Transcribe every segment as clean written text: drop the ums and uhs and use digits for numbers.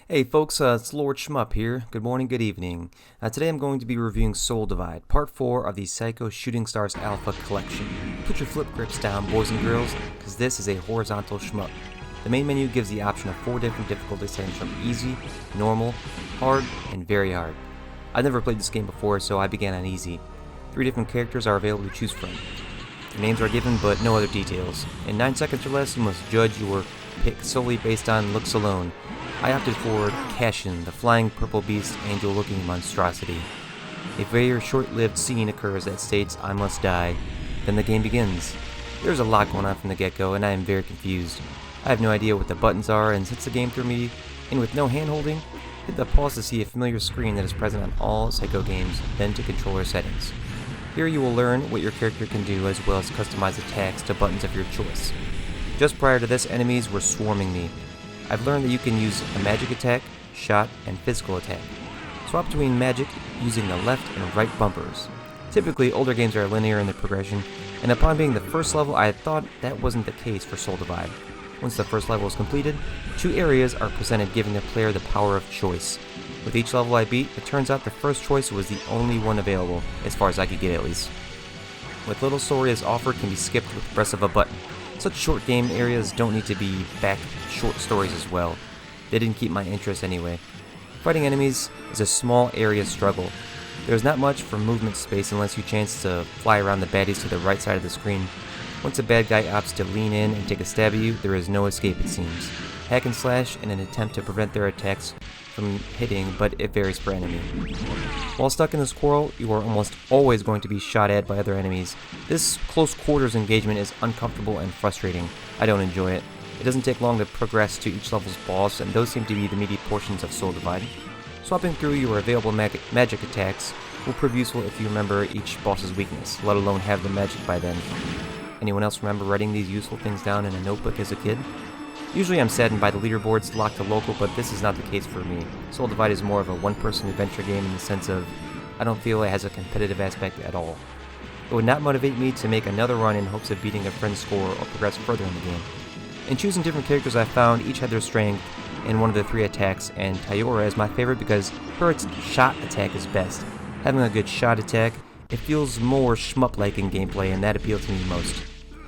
Hey folks, it's Lord Shmup here. Good morning, good evening. Today I'm going to be reviewing Soul Divide, Part 4 of the Psikyo Shooting Stars Alpha Collection. Put your flip grips down, boys and girls, because this is a horizontal shmup. The main menu gives the option of 4 different difficulty settings from easy, normal, hard, and very hard. I've never played this game before, so I began on easy. 3 different characters are available to choose from. Their names are given, but no other details. In 9 seconds or less, you must judge your pick solely based on looks alone. I opted for Cashin, the flying purple beast angel-looking monstrosity. A very short-lived scene occurs that states, "I must die." Then the game begins. There's a lot going on from the get-go, and I am very confused. I have no idea what the buttons are, and since the game threw me in with no hand-holding, hit the pause to see a familiar screen that is present on all Psikyo games, then to controller settings. Here you will learn what your character can do, as well as customize attacks to buttons of your choice. Just prior to this, enemies were swarming me. I've learned that you can use a magic attack, shot, and physical attack. Swap between magic using the left and right bumpers. Typically, older games are linear in their progression, and upon being the first level, I had thought that wasn't the case for Soul Divide. Once the first level is completed, 2 areas are presented, giving the player the power of choice. With each level I beat, it turns out the first choice was the only one available, as far as I could get at least. What little story is offered can be skipped with the press of a button. Such short game areas don't need to be back short stories as well. They didn't keep my interest anyway. Fighting enemies is a small area struggle. There's not much for movement space unless you chance to fly around the baddies to the right side of the screen. Once a bad guy opts to lean in and take a stab at you, there is no escape, it seems. Hack and slash in an attempt to prevent their attacks from hitting, but it varies per enemy. While stuck in this quarrel, you are almost always going to be shot at by other enemies. This close quarters engagement is uncomfortable and frustrating. I don't enjoy it. It doesn't take long to progress to each level's boss, and those seem to be the meaty portions of Soul Divide. Swapping through your available magic attacks will prove useful if you remember each boss's weakness, let alone have the magic by then. Anyone else remember writing these useful things down in a notebook as a kid? Usually I'm saddened by the leaderboards locked to local, but this is not the case for me. Soul Divide is more of a one-person adventure game in the sense of I don't feel it has a competitive aspect at all. It would not motivate me to make another run in hopes of beating a friend's score or progress further in the game. In choosing different characters, I found each had their strength in one of the 3 attacks, and Tayora is my favorite because her shot attack is best. Having a good shot attack, it feels more shmup-like in gameplay, and that appealed to me most.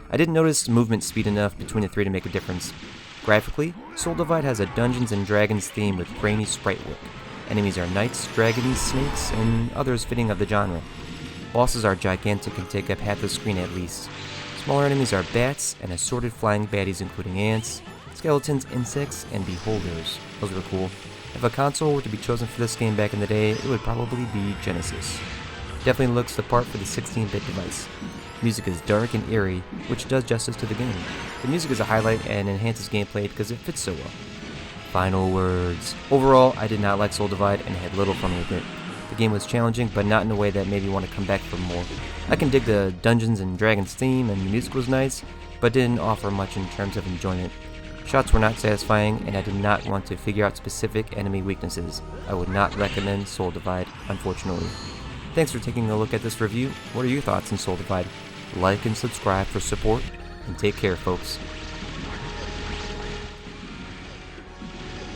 I didn't notice movement speed enough between the 3 to make a difference. Graphically, Soul Divide has a Dungeons & Dragons theme with grainy sprite work. Enemies are knights, dragons, snakes, and others fitting of the genre. Bosses are gigantic and take up half the screen at least. Smaller enemies are bats and assorted flying baddies including ants, skeletons, insects, and beholders. Those were cool. If a console were to be chosen for this game back in the day, it would probably be Genesis. Definitely looks the part for the 16-bit device. Music is dark and eerie, which does justice to the game. The music is a highlight and enhances gameplay because it fits so well. Final words. Overall, I did not like Soul Divide and had little fun with it. The game was challenging, but not in a way that made me want to come back for more. I can dig the Dungeons & Dragons theme, and the music was nice, but didn't offer much in terms of enjoyment. Shots were not satisfying, and I did not want to figure out specific enemy weaknesses. I would not recommend Soul Divide, unfortunately. Thanks for taking a look at this review. What are your thoughts on Soul Divide? Like and subscribe for support, and take care, folks.